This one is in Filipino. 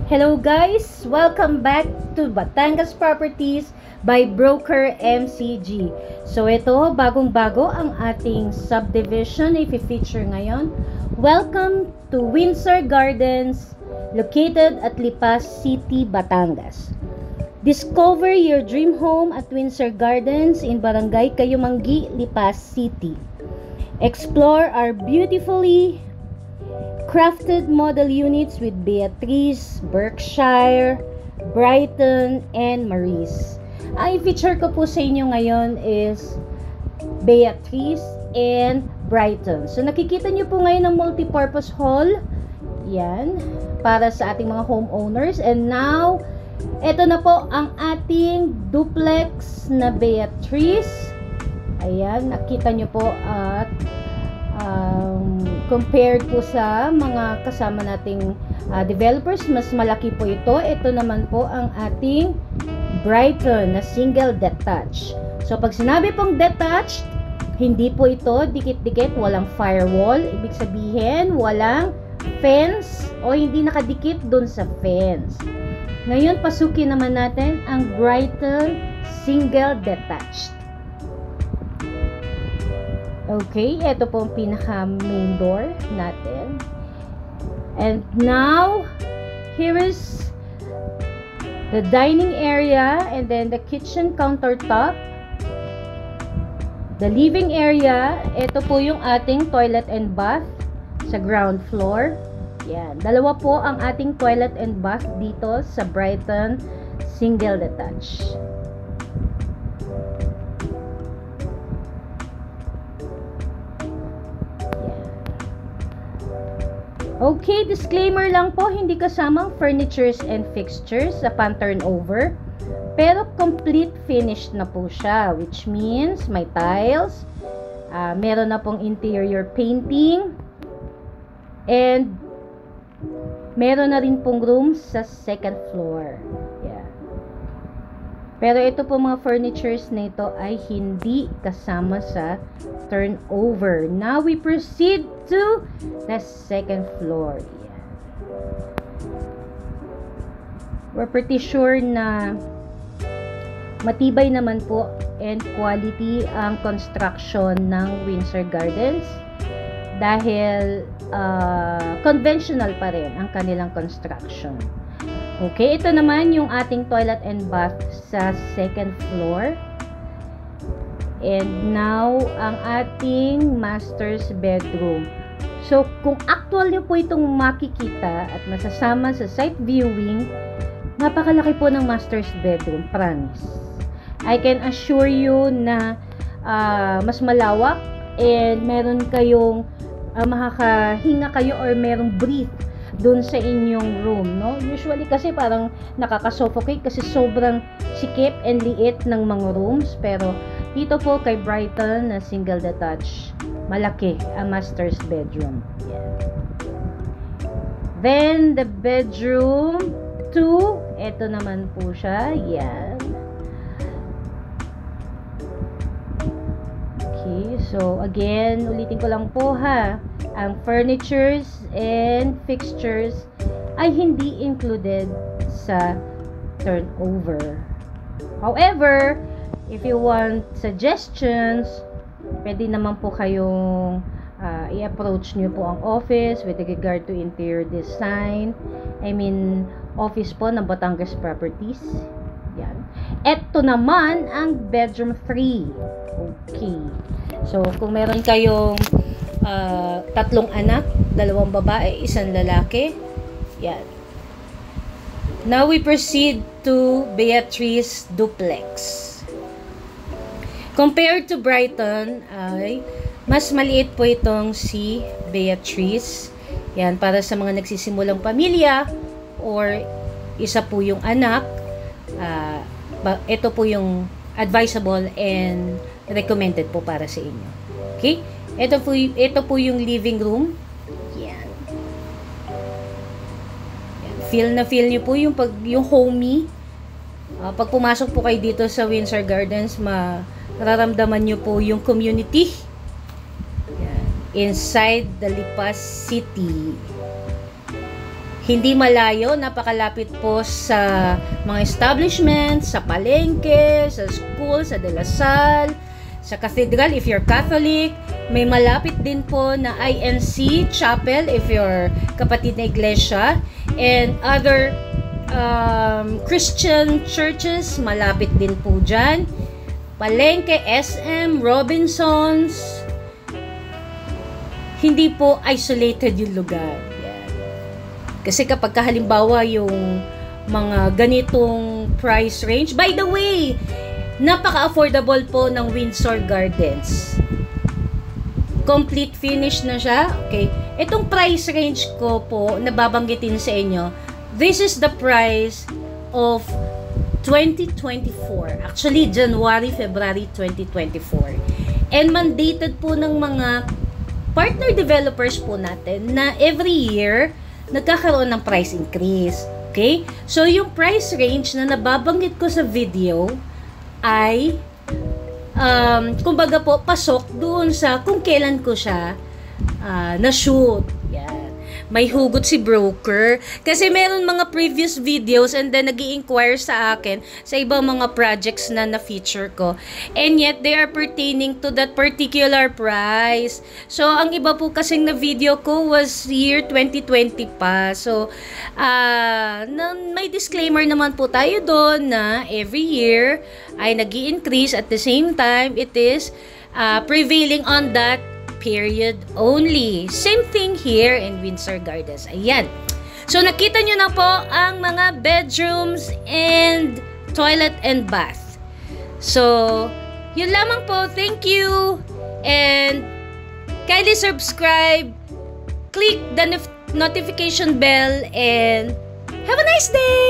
Hello guys! Welcome back to Batangas Properties by Broker MCG. So ito, bagong-bago ang ating subdivision i-feature ngayon. Welcome to Windsor Gardens, located at Lipas City, Batangas. Discover your dream home at Windsor Gardens in Barangay Kayumanggi, Lipas City. Explore our beautifully crafted model units with Beatrice, Berkshire, Brighton, and Maurice. Ang i-feature ko po sa inyo ngayon is Beatrice and Brighton. So nakikita nyo po ngayon ang multipurpose hall. Yan. Para sa ating mga homeowners. And now, eto na po ang ating duplex na Beatrice. Ayan. Nakita nyo po at compared po sa mga kasama nating developers, mas malaki po ito. Ito naman po ang ating Brighton na single detached. So pag sinabi pong detached, hindi po ito dikit-dikit, walang firewall. Ibig sabihin, walang fence o hindi nakadikit dun sa fence. Ngayon, pasukin naman natin ang Brighton single detached. Okay, ito po ang pinaka main door natin. And now, here is the dining area and then the kitchen countertop. The living area, ito po yung ating toilet and bath sa ground floor. Yan, dalawa po ang ating toilet and bath dito sa Brighton single detached. Okay, disclaimer lang po, hindi kasamang furnitures and fixtures upon turnover. Pero complete finished na po siya, which means may tiles, meron na pong interior painting, and meron na rin pong rooms sa second floor. Yeah. Pero ito po mga furnitures na ito ay hindi kasama sa turnover. Now we proceed to the second floor. Yeah. We're pretty sure na matibay naman po and quality ang construction ng Windsor Gardens dahil conventional pa rin ang kanilang construction. Okay, ito naman yung ating toilet and bath sa second floor. And now, ang ating master's bedroom. So, kung actual nyo po itong makikita at masasama sa site viewing, napakalaki po ng master's bedroom, promise. I can assure you na mas malawak and meron kayong makakahinga kayo or merong breathe dun sa inyong room, no? Usually kasi parang nakaka-suffocate kasi sobrang sikip and liit ng mga rooms, pero dito po kay Brighton na single detached, malaki ang master's bedroom. Yeah. Then the bedroom 2, ito naman po siya. Yan. Okay, so again, ulitin ko lang po ha. Ang furnitures and fixtures ay hindi included sa turnover. However, if you want suggestions, pwede naman po kayong i-approach nyo po ang office with regard to interior design. I mean, office po ng Batangas Properties. Yan. Ito naman ang bedroom 3. Okay. So, kung meron kayong tatlong anak, 2 babae, 1 lalaki. Yan. Now we proceed to Beatrice Duplex. Compared to Brighton, ay mas maliit po itong si Beatrice. Yan, para sa mga nagsisimulang pamilya or isa po yung anak, ito po yung advisable and recommended po para sa inyo. Okay? Ito po yung living room. Yan. Yan. Feel nyo po yung homey. Pag pumasok po kayo dito sa Windsor Gardens, mararamdaman nyo po yung community. Yan. Inside the Lipas City. Hindi malayo, napakalapit po sa mga establishments, sa palengke, sa school, sa De La Salle, sa cathedral if you're Catholic. May malapit din po na INC Chapel if you're kapatid na iglesia. And other Christian churches, malapit din po dyan. Palengke, SM, Robinsons. Hindi po isolated yung lugar. Kasi kapag halimbawa yung mga ganitong price range, by the way, napaka-affordable po ng Windsor Gardens. Complete finish na siya. Okay. Itong price range ko po, nababanggitin sa inyo, this is the price of 2024. Actually, January, February 2024. And mandated po ng mga partner developers po natin na every year, nagkakaroon ng price increase. Okay? So, yung price range na nababanggit ko sa video ay kumbaga po, pasok doon sa kung kailan ko siya na-shoot. Yan. May hugot si broker. Kasi meron mga previous videos and then nag-i-inquire sa akin sa ibang mga projects na na-feature ko. And yet, they are pertaining to that particular price. So, ang iba po kasing na video ko was year 2020 pa. So, may disclaimer naman po tayo doon na every year ay nag-i-increase at the same time, it is prevailing on that period only. Same thing here in Windsor Gardens. Ayan. So, nakita nyo na po ang mga bedrooms and toilet and bath. So, yun lamang po. Thank you. And, kindly subscribe. Click the notification bell and have a nice day!